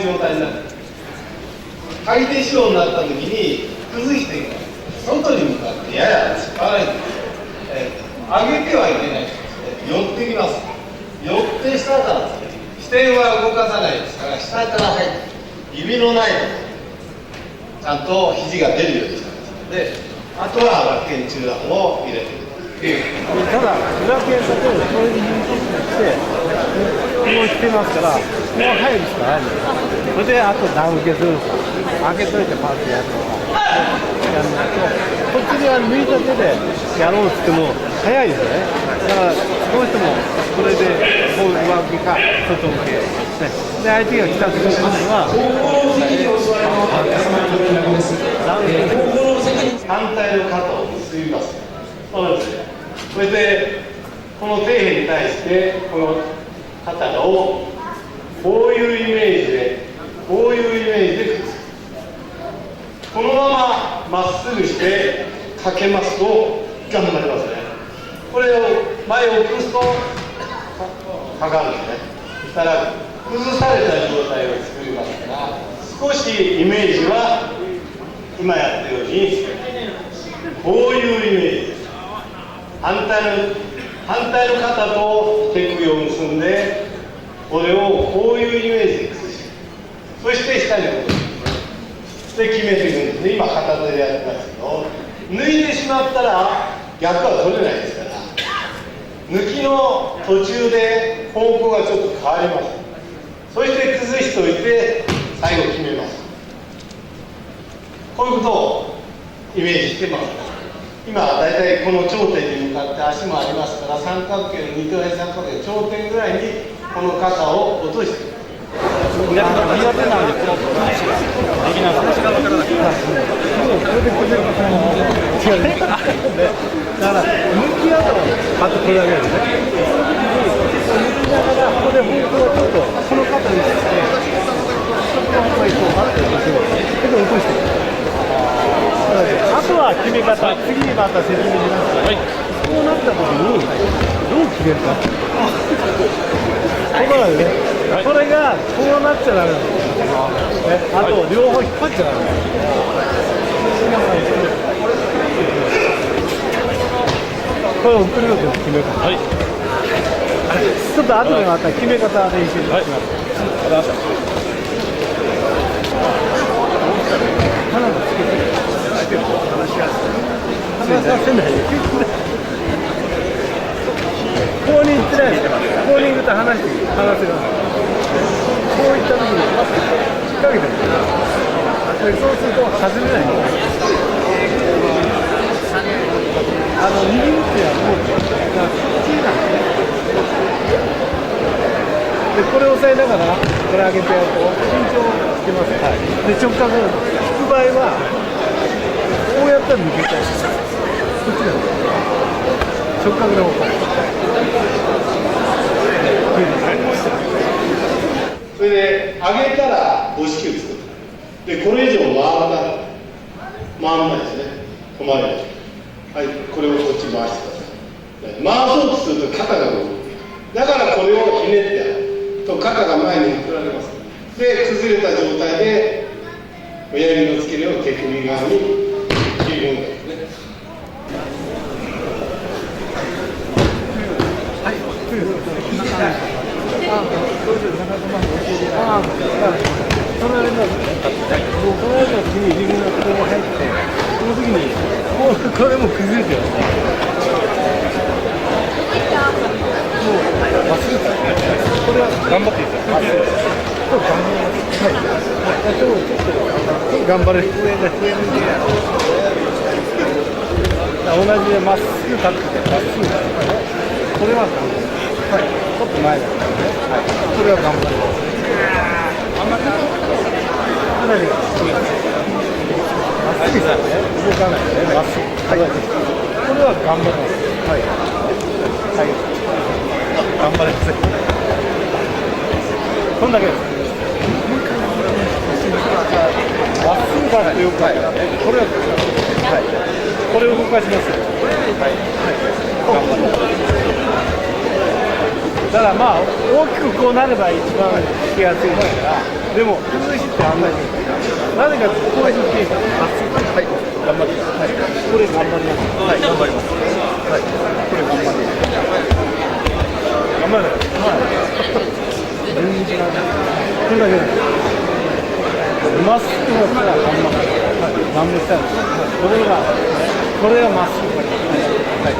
いう状態になる。回転しようになった時に崩して外に向かってやや突っ張られて、上げてはいけない。寄ってきます。寄って下からですね、視点は動かさないですから下から入って指のないところちゃんと肘が出るようにしてますので、あとは楽拳中段を入れていく。ただ、裏剣先をこれにして、こうしてますから、こう入るしかないんです。それで、あと段受けするか、開けといてパッとやるのか、やるのと、こっちには抜いた手でやろうって言っても、早いですよね。だから、どうしても、これで、こう上受けか、外受け。で、相手が来た時には、反対の肩を結びます。それでこの底辺に対してこの肩をこういうイメージでこういうイメージでくっつく。このまままっすぐしてかけますと頑張りますね。これを前を崩すとかかるんですね。そしたら崩された状態を作りますから、少しイメージは今やったようにこういうイメージです。反対の肩と手首を結んで、これをこういうイメージで崩して、そして下に落として決めていくんですね。今片手でやってますけど、抜いてしまったら逆は取れないですから、抜きの途中で方向がちょっと変わります。そして崩しておいて最後決めます。こういうことをイメージしてます。今だいたいこの頂点に向かって足もありますから、三角形の二等辺三角形の頂点ぐらいにこの肩を落としていく。苦手なんで、この話ができなかった。これで崩れます。違うね。だから、抜き跡をパッとこれだけですね。抜きながら、ここで方向をちょっと、この肩にして、この方向にこう、パッと落として、落としていく。あとは決め方、次にまた説明しますから、こうなった時にどう決めるか。ここなんですね。これがこうなっちゃダメなんです。あと両方引っ張っちゃダメなんです。これを送るように決め方。はい。ちょっと後でまた決め方練習します。花がつけて話がせない。ここに行ってないです。ここに行くと話せる。こういった時に引っ掛けてる。そうすると外れない。右打ってはこうです。でこれを押さえながらこれ上げてやると緊張つけます。はい、で直角引く場合はこうやったら抜けちゃう。こっちなんです。直角の方から。それで上げたら5式を作る。でこれ以上回らないですね。止まれない。はい、これをこっち回してください。回そうとすると肩が動く。だからこれをひねってやると肩が前に膨らみます。で崩れた状態で親指の付け根を手首側に切り込んでですね。はい。その間に指のここが入って、その時にこれも崩れてる。もうまっすぐですね。これは頑張っていいですよ。まっすぐ。頑張れ。同じでまっすぐ立ってまっすぐ。これははい。ちょっと前だからね。はい。これは頑張ります。かなりまっすぐですね。動かないでね。まっすぐ。はい。これは頑張ります。はい。はい。頑張れます。こんだけです。まっすぐだってよくない。これは、はい。これを動かします。はい。はい。頑張ります。ただまあ大きくこうなれば一番効きやすいですから、でも崩しってあんまりなぜかこういう時まっすぐ、はい、頑張ります、はい、これ頑張ります、はい、頑張ります、はい、これ頑張ります、頑張る、はい、全然違う、これだけです。まっすぐだったら頑張る、はい、頑張ったら、ところがこれがまっすぐ、はい、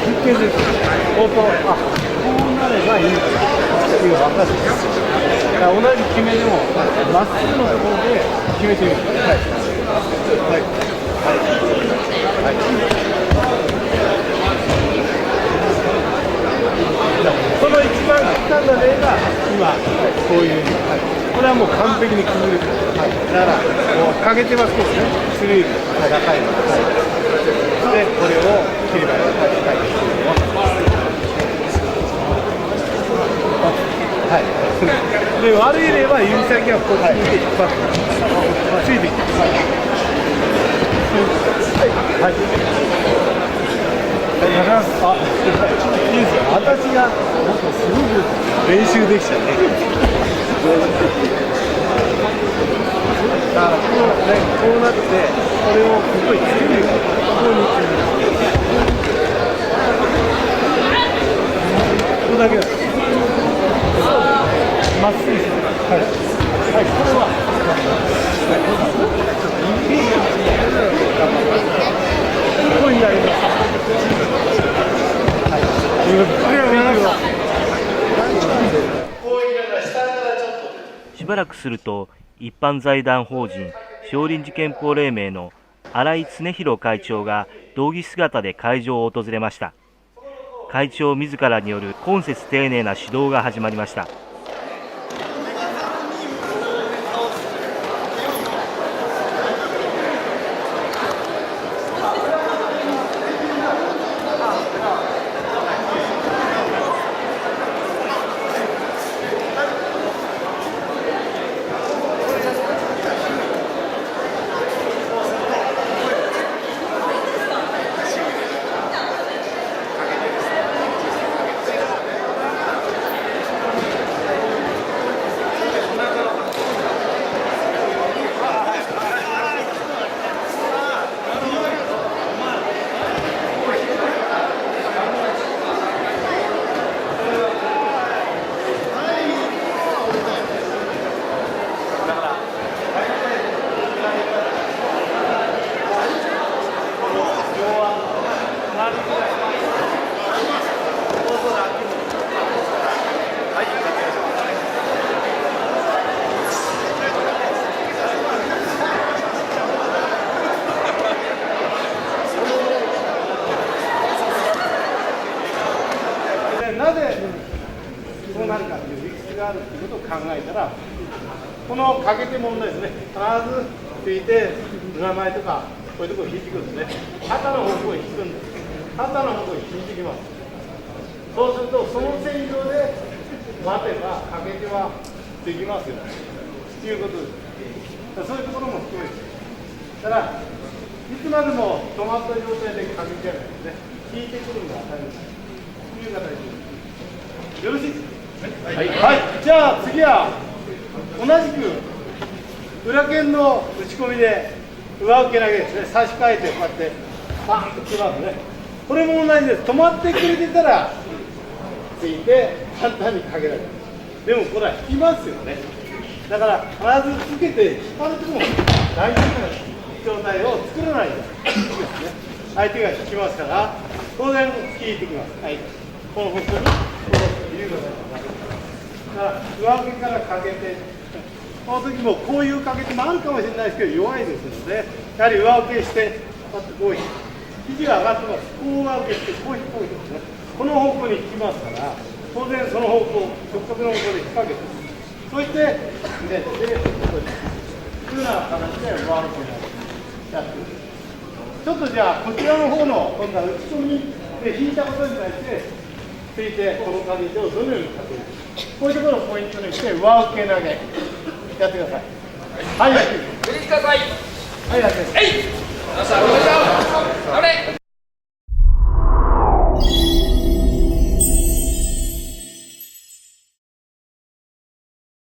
休憩です。応答、あ、こうなればいいっていうのが分かるんですよ。だから同じ決めでもまっすぐのところで決めてみる。はい。はい。はい。はい。その一番極端な例が今こういう、はい、これはもう完璧に崩れてる、はい、だからこう欠けてますけどね、種類が高いので、はい、でこれを切ればいい、はいはいはい、で悪い例は指先がこっちに引っ張って、ついてきて、はいはいはいあ、いいですよ。私がなんかすごく練習できちゃね。だからこうね、こうなってこれをここにつけるよ。ここにつける。これだけなんです。まっすぐです。はい。はい、これは。こうになります。しばらくすると一般財団法人少林寺拳法連盟の新井恒弘会長が道着姿で会場を訪れました。会長自らによる懇切丁寧な指導が始まりました。なぜそうなるかという理屈があるということを考えたら、このかけて問題ですね、必ずついて、名前とか、こういうところを引いてくるんですね、肩の方向に引くんです、肩の方向に引いてきます。そうすると、その線上で待てば、かけてはできますよということです。そういうところも含めて、だから、いつまでも止まった状態でかけてやるんですね、引いてくるのが当たり前という形です。よろしいですか。はい、はい、じゃあ次は同じく裏剣の打ち込みで上受け投げですね、差し替えてこうやってバーンときますね。これも同じです。止まってくれてたらついて簡単にかけられる。でもこれは引きますよね。だから必ずつけて引っ張るとも大丈夫な状態を作らないとですね。相手が引きますから当然引いてきます。はい、この方向に入れるだから上受けからかけて、この時もこういうかけてもあるかもしれないですけど弱いですので、やはり上受けしてこうやってこう肘が上がってます。こう上受けしてこう引っ掛けてですね、この方向に引きますから当然その方向直角の方向で引っ掛けて、そしてでこういうふうな形で上受けにやっていく。ちょっとじゃあこちらの方の今度は打ち込みで引いたことに対してついてこの上地をどのようにかける、こういうところをポイントにして上受け投げやってください。はい、やってください。はい、やってください。はい。頑張れ。